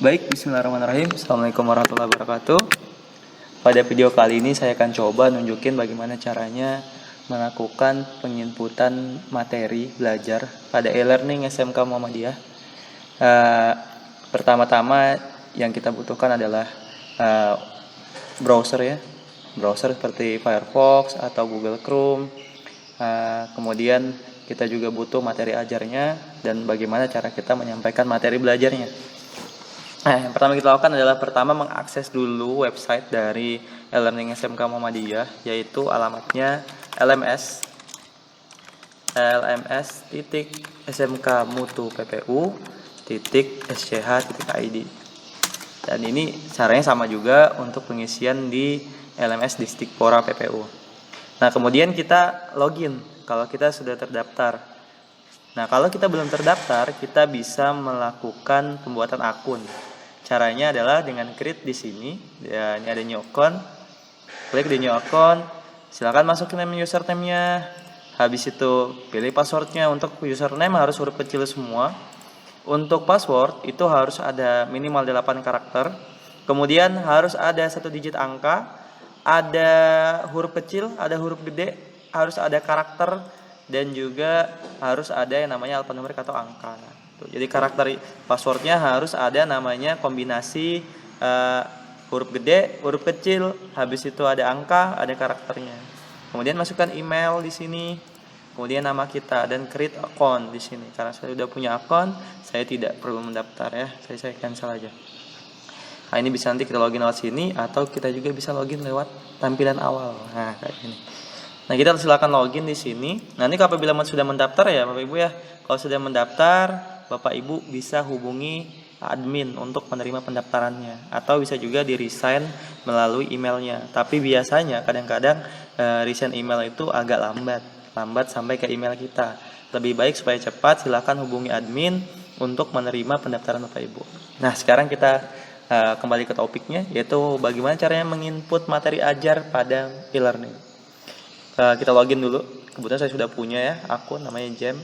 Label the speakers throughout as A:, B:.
A: Baik, bismillahirrahmanirrahim. Assalamualaikum warahmatullahi wabarakatuh. Pada video kali ini saya akan coba nunjukin bagaimana caranya melakukan penginputan materi belajar pada e-learning SMK Muhammadiyah. Pertama-tama yang kita butuhkan adalah browser ya. Browser seperti Firefox atau Google Chrome. Kemudian kita juga butuh materi ajarnya dan bagaimana cara kita menyampaikan materi belajarnya. Yang pertama kita lakukan adalah mengakses dulu website dari e-learning SMK Muhammadiyah, yaitu alamatnya lms.smkmutu.ppu.sch.id. Dan ini caranya sama juga untuk pengisian di LMS Distikpora PPU. Nah, kemudian kita login kalau kita sudah terdaftar. Nah, kalau kita belum terdaftar, kita bisa melakukan pembuatan akun. Caranya adalah dengan create di sini. Ya, ini ada new account. Klik di new account. Silakan masukin name username-nya. Habis itu pilih passwordnya. Untuk username harus huruf kecil semua. Untuk password itu harus ada minimal 8 karakter. Kemudian harus ada 1 digit angka, ada huruf kecil, ada huruf gede, harus ada karakter, dan juga harus ada yang namanya alfanumerik atau angka. Jadi karakter passwordnya harus ada namanya kombinasi huruf gede, huruf kecil, habis itu ada angka, ada karakternya. Kemudian masukkan email di sini, kemudian nama kita dan create account di sini. Karena saya sudah punya account, saya tidak perlu mendaftar ya. Saya cancel aja. Nah, ini bisa nanti kita login lewat sini atau kita juga bisa login lewat tampilan awal. Nah, kayak gini. Nah, kita silakan login di sini. Nanti apabila sudah mendaftar ya, Bapak Ibu ya. Kalau sudah mendaftar, Bapak Ibu bisa hubungi admin untuk menerima pendaftarannya, atau bisa juga di-resign melalui emailnya. Tapi biasanya kadang-kadang resign email itu agak lambat sampai ke email kita. Lebih baik supaya cepat, silakan hubungi admin untuk menerima pendaftaran Bapak Ibu. Nah, sekarang kita kembali ke topiknya, yaitu bagaimana caranya menginput materi ajar pada e-learning. Kita login dulu. Kebetulan saya sudah punya ya akun namanya Jam.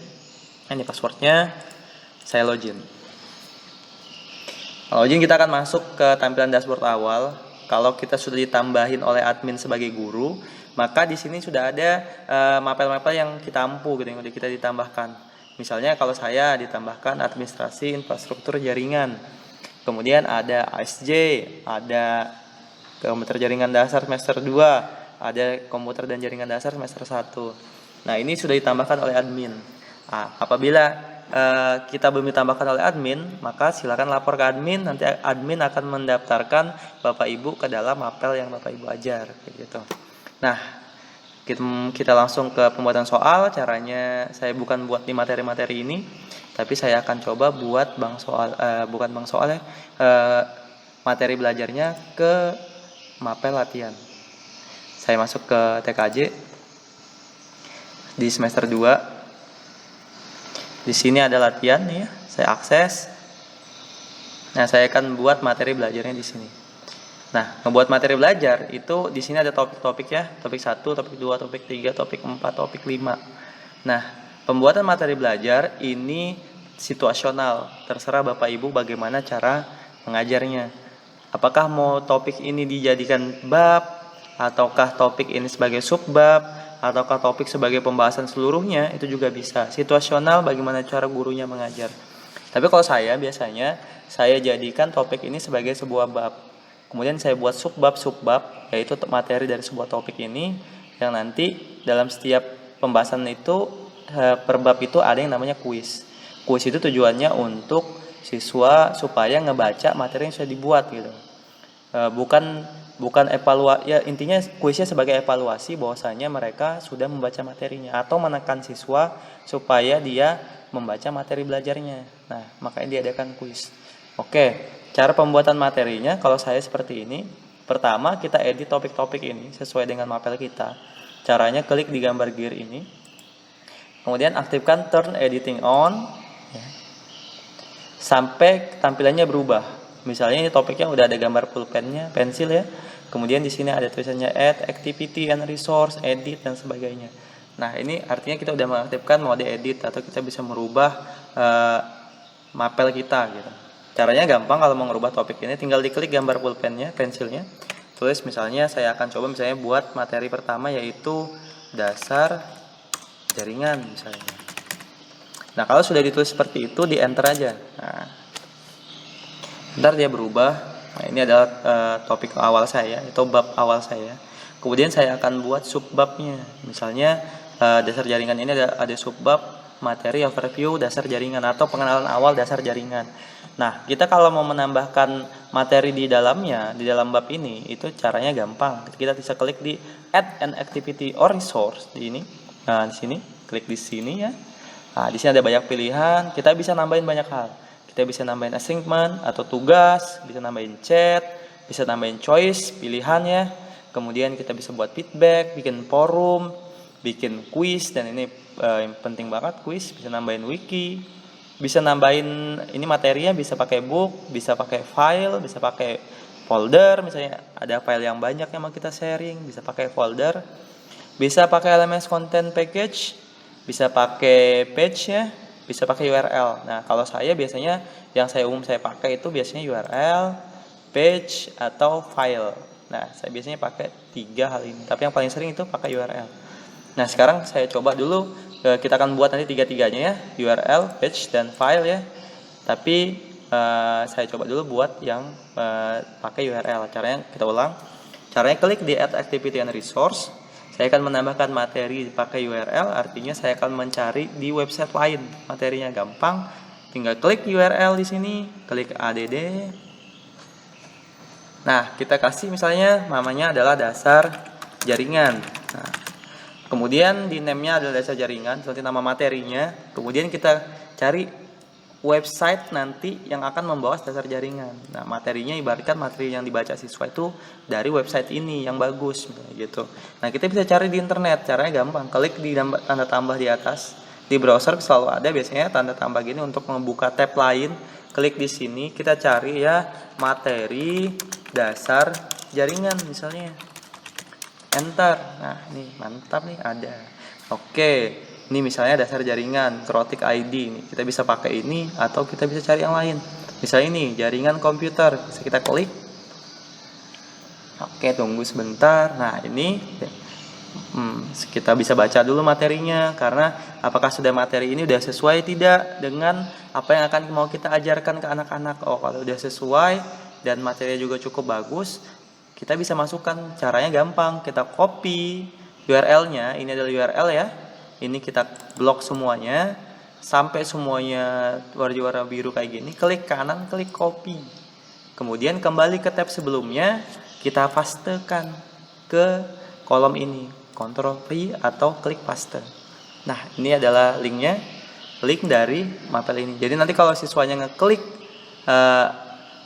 A: Ini passwordnya. Saya login. Login, kita akan masuk ke tampilan dashboard awal. Kalau kita sudah ditambahin oleh admin sebagai guru, maka di sini sudah ada mapel-mapel yang kita ampu gitu, yang kita ditambahkan. Misalnya kalau saya ditambahkan administrasi infrastruktur jaringan. Kemudian ada ASJ, ada komputer jaringan dasar semester 2, ada komputer dan jaringan dasar semester 1. Nah, ini sudah ditambahkan oleh admin. Apabila kita belum ditambahkan oleh admin, maka silakan lapor ke admin. Nanti admin akan mendaftarkan Bapak Ibu ke dalam mapel yang Bapak Ibu ajar, gitu. Nah, kita langsung ke pembuatan soal. Caranya saya bukan buat di materi-materi ini, tapi saya akan coba buat materi belajarnya ke mapel latihan. Saya masuk ke TKJ di semester 2. Di sini ada latihan nih ya, saya akses. Nah, saya akan buat materi belajarnya di sini. Nah, membuat materi belajar itu di sini ada topik-topik ya, topik 1, topik 2, topik 3, topik 4, topik 5. Nah, pembuatan materi belajar ini situasional, terserah Bapak Ibu bagaimana cara mengajarnya. Apakah mau topik ini dijadikan bab, ataukah topik ini sebagai subbab, ataukah topik sebagai pembahasan seluruhnya, itu juga bisa. Situasional bagaimana cara gurunya mengajar. Tapi kalau saya biasanya saya jadikan topik ini sebagai sebuah bab. Kemudian saya buat subbab, yaitu materi dari sebuah topik ini, yang nanti dalam setiap pembahasan itu per bab itu ada yang namanya kuis. Kuis itu tujuannya untuk siswa supaya ngebaca materi yang sudah dibuat gitu. Bukan evaluasi ya, intinya kuisnya sebagai evaluasi bahwasanya mereka sudah membaca materinya, atau menekan siswa supaya dia membaca materi belajarnya. Nah, makanya diadakan kuis. Oke, cara pembuatan materinya kalau saya seperti ini. Pertama, kita edit topik-topik ini sesuai dengan mapel kita. Caranya klik di gambar gear ini. Kemudian aktifkan turn editing on ya, sampai tampilannya berubah. Misalnya ini topiknya udah ada gambar pulpennya, pensil ya. Kemudian di sini ada tulisannya add activity and resource, edit dan sebagainya. Nah, ini artinya kita udah mengaktifkan mode edit atau kita bisa merubah mapel kita gitu. Caranya gampang, kalau mau ngerubah topik ini tinggal diklik gambar pulpennya, pensilnya. Tulis misalnya, saya akan coba misalnya buat materi pertama yaitu dasar jaringan misalnya. Nah, kalau sudah ditulis seperti itu, di enter aja. Nah, ntar dia berubah. Nah, ini adalah topik awal saya, itu bab awal saya. Kemudian saya akan buat subbabnya. Misalnya dasar jaringan ini ada subbab materi overview dasar jaringan atau pengenalan awal dasar jaringan. Nah, kita kalau mau menambahkan materi di dalamnya, di dalam bab ini, itu caranya gampang. Kita bisa klik di add an activity or resource di ini. Nah, di sini, klik di sini ya. Nah, di sini ada banyak pilihan, kita bisa nambahin banyak hal. Kita bisa nambahin assignment atau tugas, bisa nambahin chat, bisa nambahin choice, pilihannya. Kemudian kita bisa buat feedback, bikin forum, bikin quiz, dan ini yang penting banget, quiz, bisa nambahin wiki, bisa nambahin ini materinya, bisa pakai book, bisa pakai file, bisa pakai folder, misalnya ada file yang banyak yang mau kita sharing, bisa pakai folder, bisa pakai LMS content package, bisa pakai page ya, bisa pakai URL. Nah, kalau saya biasanya yang saya pakai itu biasanya URL, page, atau file. Nah, saya biasanya pakai 3 hal ini, tapi yang paling sering itu pakai URL. Nah, sekarang saya coba dulu, kita akan buat nanti 3-tiganya ya, URL, page, dan file ya. Tapi saya coba dulu buat yang pakai URL. Caranya kita ulang. Caranya klik di add activity and resource. Saya akan menambahkan materi pakai URL, artinya saya akan mencari di website lain. Materinya gampang, tinggal klik URL di sini, klik add. Nah, kita kasih misalnya namanya adalah dasar jaringan. Nah, kemudian di name-nya adalah dasar jaringan, seperti nama materinya. Kemudian kita cari website nanti yang akan membawa dasar jaringan. Nah, materinya ibaratkan materi yang dibaca siswa itu dari website ini yang bagus gitu. Nah, kita bisa cari di internet, caranya gampang. Klik di tanda tambah di atas. Di browser selalu ada biasanya tanda tambah gini untuk membuka tab lain. Klik di sini, kita cari ya materi dasar jaringan misalnya. Enter. Nah, ini mantap nih, ada. Oke. Ini misalnya dasar jaringan, Krotik ID ini. Kita bisa pakai ini atau kita bisa cari yang lain. Misalnya ini, jaringan komputer. Bisa kita klik. Oke, tunggu sebentar. Nah, ini kita bisa baca dulu materinya, karena apakah sudah materi ini sudah sesuai tidak dengan apa yang akan mau kita ajarkan ke anak-anak. Oh, kalau sudah sesuai dan materinya juga cukup bagus, kita bisa masukkan. Caranya gampang, kita copy URL-nya. Ini adalah URL ya. Ini kita blok semuanya sampai semuanya warna biru kayak gini. Klik kanan, klik copy. Kemudian kembali ke tab sebelumnya, kita pastekan ke kolom ini. Ctrl V atau klik paste. Nah, ini adalah linknya, link dari mapel ini. Jadi nanti kalau siswanya ngeklik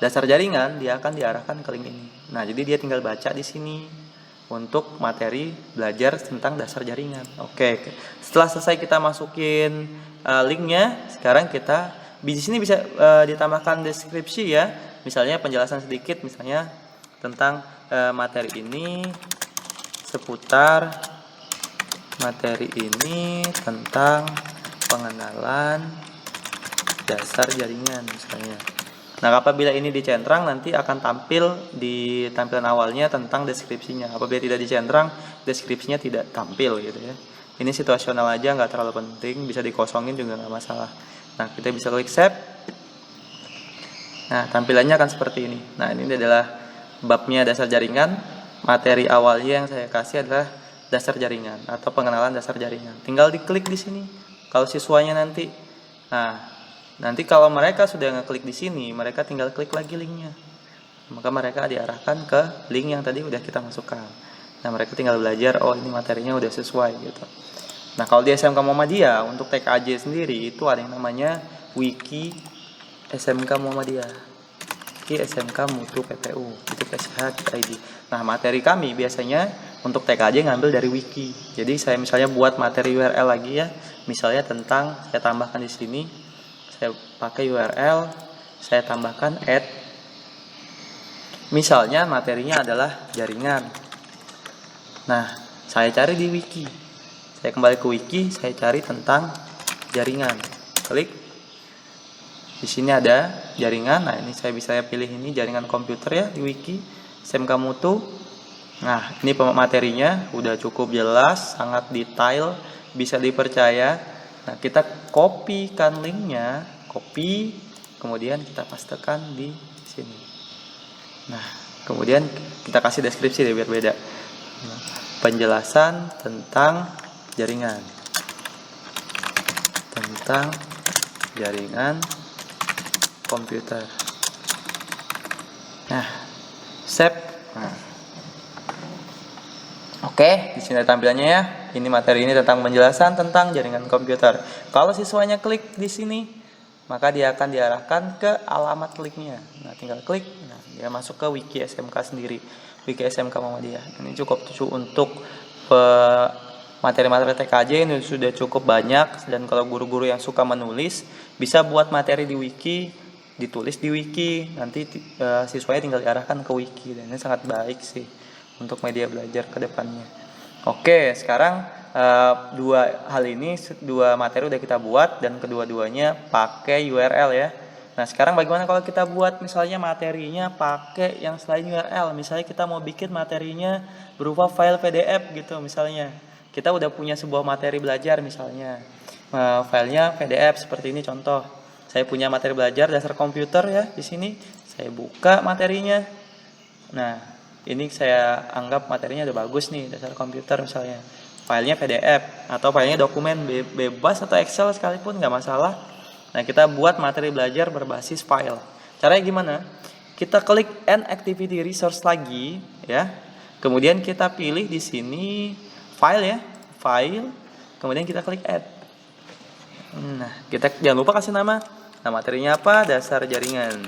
A: dasar jaringan, dia akan diarahkan ke link ini. Nah, jadi dia tinggal baca di sini untuk materi belajar tentang dasar jaringan. Oke. Setelah selesai kita masukin linknya, sekarang kita di sini bisa ditambahkan deskripsi ya. Misalnya penjelasan sedikit, misalnya tentang materi ini, seputar materi ini tentang pengenalan dasar jaringan misalnya. Nah, apabila ini dicentrang nanti akan tampil di tampilan awalnya tentang deskripsinya. Apabila tidak dicentrang, deskripsinya tidak tampil gitu ya. Ini situasional aja, nggak terlalu penting, bisa dikosongin juga nggak masalah. Nah, kita bisa klik save. Nah, tampilannya akan seperti ini. Nah, ini adalah babnya dasar jaringan. Materi awalnya yang saya kasih adalah dasar jaringan atau pengenalan dasar jaringan. Tinggal diklik di sini. Kalau siswanya nanti, nanti kalau mereka sudah ngeklik di sini, mereka tinggal klik lagi linknya. Maka mereka diarahkan ke link yang tadi udah kita masukkan. Nah, mereka tinggal belajar, oh ini materinya udah sesuai gitu. Nah, kalau di SMK Muhammadiyah untuk TKJ sendiri itu ada yang namanya Wiki SMK Muhammadiyah. SMK Mutu PPU /sh.id. Nah, materi kami biasanya untuk TKJ ngambil dari wiki. Jadi saya misalnya buat materi URL lagi ya, misalnya tentang, saya tambahkan di sini, saya pakai URL, saya tambahkan add. Misalnya materinya adalah jaringan. Nah, saya cari di wiki. Saya kembali ke wiki, saya cari tentang jaringan. Klik. Di sini ada jaringan. Nah, ini saya bisa pilih ini jaringan komputer ya di wiki SMK Mutu. Nah, ini materinya udah cukup jelas, sangat detail, bisa dipercaya. Nah, kita kopikan linknya, kemudian kita pastekan di sini. Nah, kemudian kita kasih deskripsi deh biar beda. Nah, penjelasan tentang jaringan. Komputer. Nah, save. Nah. Oke, di sini ada tampilannya ya. Ini materi ini tentang penjelasan tentang jaringan komputer. Kalau siswanya klik di sini, maka dia akan diarahkan ke alamat kliknya. Nah, tinggal klik, nah, dia masuk ke wiki SMK sendiri, wiki SMK Muhammadiyah. Ini cukup untuk materi-materi TKJ ini sudah cukup banyak, dan kalau guru-guru yang suka menulis bisa buat materi di wiki, ditulis di wiki, nanti siswanya tinggal diarahkan ke wiki, dan ini sangat baik sih untuk media belajar ke depannya. Oke, sekarang dua materi udah kita buat, dan kedua-duanya pakai URL ya. Nah, sekarang bagaimana kalau kita buat misalnya materinya pakai yang selain URL? Misalnya kita mau bikin materinya berupa file PDF gitu misalnya. Kita udah punya sebuah materi belajar misalnya. Filenya PDF seperti ini contoh. Saya punya materi belajar dasar komputer ya di sini. Saya buka materinya. Nah, ini saya anggap materinya udah bagus nih, dasar komputer misalnya. Filenya PDF atau filenya dokumen bebas atau Excel sekalipun nggak masalah. Nah, kita buat materi belajar berbasis file. Caranya gimana? Kita klik Add Activity Resource lagi ya. Kemudian kita pilih di sini file ya, file. Kemudian kita klik Add. Nah, kita jangan lupa kasih nama. Nah, materinya apa? Dasar jaringan.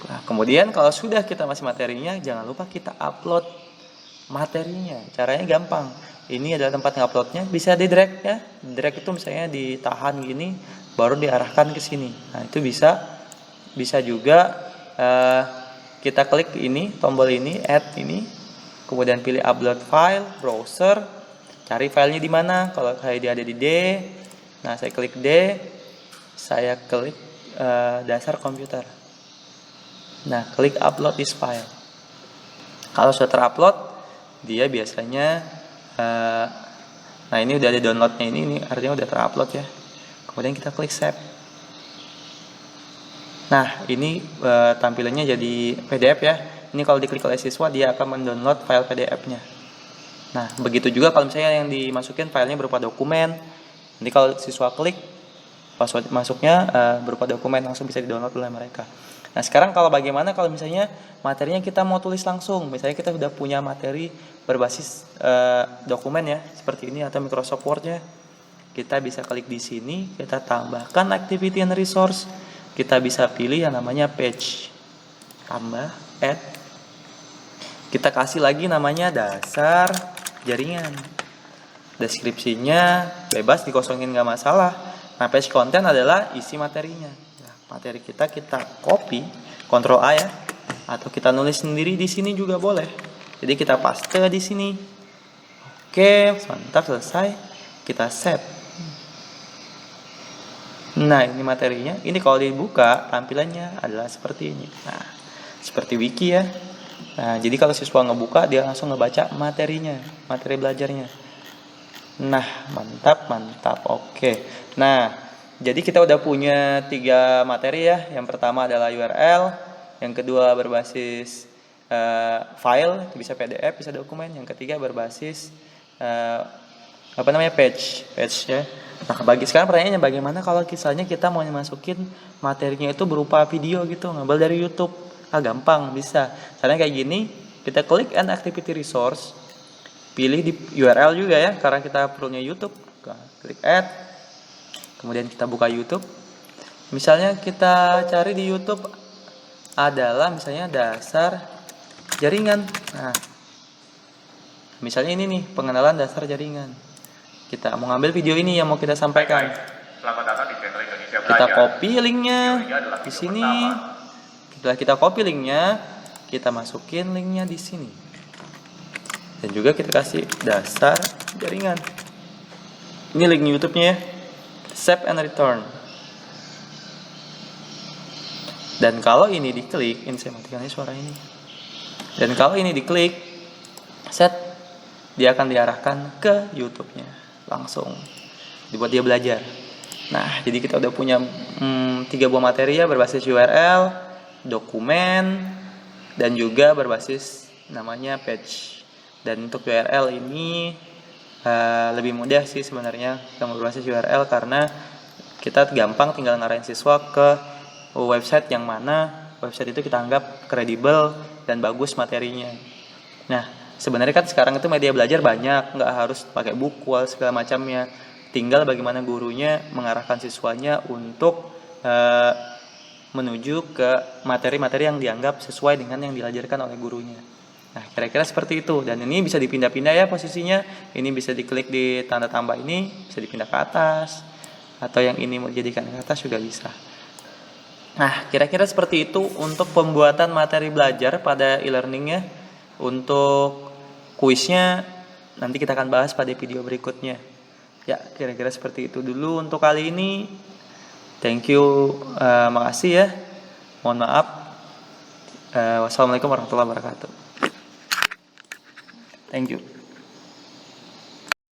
A: Nah, kemudian kalau sudah kita masih materinya, jangan lupa kita upload materinya. Caranya gampang. Ini adalah tempat nguploadnya, bisa di drag ya. Drag itu misalnya ditahan gini, baru diarahkan ke sini. Nah, itu bisa juga kita klik ini, tombol ini, add ini, kemudian pilih upload file, browser, cari filenya di mana. Kalau dia ada di D, nah saya klik D, saya klik dasar komputer. Nah, klik upload this file. Kalau sudah terupload, dia biasanya nah ini udah ada downloadnya, ini artinya udah terupload ya. Kemudian kita klik save. Nah, ini tampilannya jadi PDF ya. Ini kalau diklik oleh siswa, dia akan mendownload file PDF-nya. Nah, begitu juga kalau misalnya yang dimasukin filenya berupa dokumen. Nanti kalau siswa klik, pas masuknya berupa dokumen, langsung bisa didownload oleh mereka. Nah, sekarang bagaimana kalau misalnya materinya kita mau tulis langsung. Misalnya kita sudah punya materi berbasis dokumen ya, seperti ini atau Microsoft Word ya. Kita bisa klik di sini, kita tambahkan activity and resource. Kita bisa pilih yang namanya page. Tambah, add. Kita kasih lagi namanya dasar jaringan. Deskripsinya bebas dikosongin nggak masalah. Nah, page content adalah isi materinya. Nah, materi kita copy, Ctrl A ya, atau kita nulis sendiri di sini juga boleh. Jadi kita paste di sini. Oke, mantap, selesai. Kita save. Nah, ini materinya. Ini kalau dibuka tampilannya adalah seperti ini. Nah, seperti wiki ya. Nah, jadi kalau siswa ngebuka, dia langsung ngebaca materinya, materi belajarnya. Nah, mantap. Oke. Nah, jadi kita udah punya 3 materi ya. Yang pertama adalah URL, yang kedua berbasis file, bisa PDF, bisa dokumen. Yang ketiga berbasis page ya. Nah, sekarang pertanyaannya bagaimana kalau misalnya kita mau masukin materinya itu berupa video gitu, ngambil dari YouTube. Gampang, bisa. Caranya kayak gini, kita klik Add Activity Resource, pilih di URL juga ya, karena kita perlunya YouTube. Klik Add, kemudian kita buka YouTube. Misalnya kita cari di YouTube adalah misalnya dasar jaringan. Nah, misalnya ini nih, pengenalan dasar jaringan. Kita mau ngambil video ini yang mau kita sampaikan.
B: Selamat datang di channel Indonesia Belajar.
A: Kita copy linknya di sini. Setelah kita copy linknya, kita masukin linknya di sini. Dan juga kita kasih dasar jaringan. Ini link YouTube-nya ya. Save and return. Dan kalau ini diklik, ini saya matikan aja suara ini. Dan kalau ini diklik, set, dia akan diarahkan ke YouTube-nya langsung, dibuat dia belajar. Nah, jadi kita udah punya 3 buah materi ya, berbasis URL, dokumen, dan juga berbasis namanya page. Dan untuk URL ini lebih mudah sih sebenarnya yang berbasis URL, karena kita gampang tinggal ngarahin siswa ke website yang mana website itu kita anggap kredibel dan bagus materinya. Nah, sebenarnya kan sekarang itu media belajar banyak, nggak harus pakai buku segala macamnya. Tinggal bagaimana gurunya mengarahkan siswanya untuk menuju ke materi-materi yang dianggap sesuai dengan yang diajarkan oleh gurunya. Nah, kira-kira seperti itu. Dan ini bisa dipindah-pindah ya posisinya. Ini bisa diklik di tanda tambah ini, bisa dipindah ke atas. Atau yang ini mau dijadikan ke atas juga bisa. Nah, kira-kira seperti itu untuk pembuatan materi belajar pada e-learning-nya. Untuk kuisnya nanti kita akan bahas pada video berikutnya. Ya, kira-kira seperti itu dulu untuk kali ini. Thank you, makasih ya. Mohon maaf. Wassalamualaikum warahmatullahi wabarakatuh. Thank you.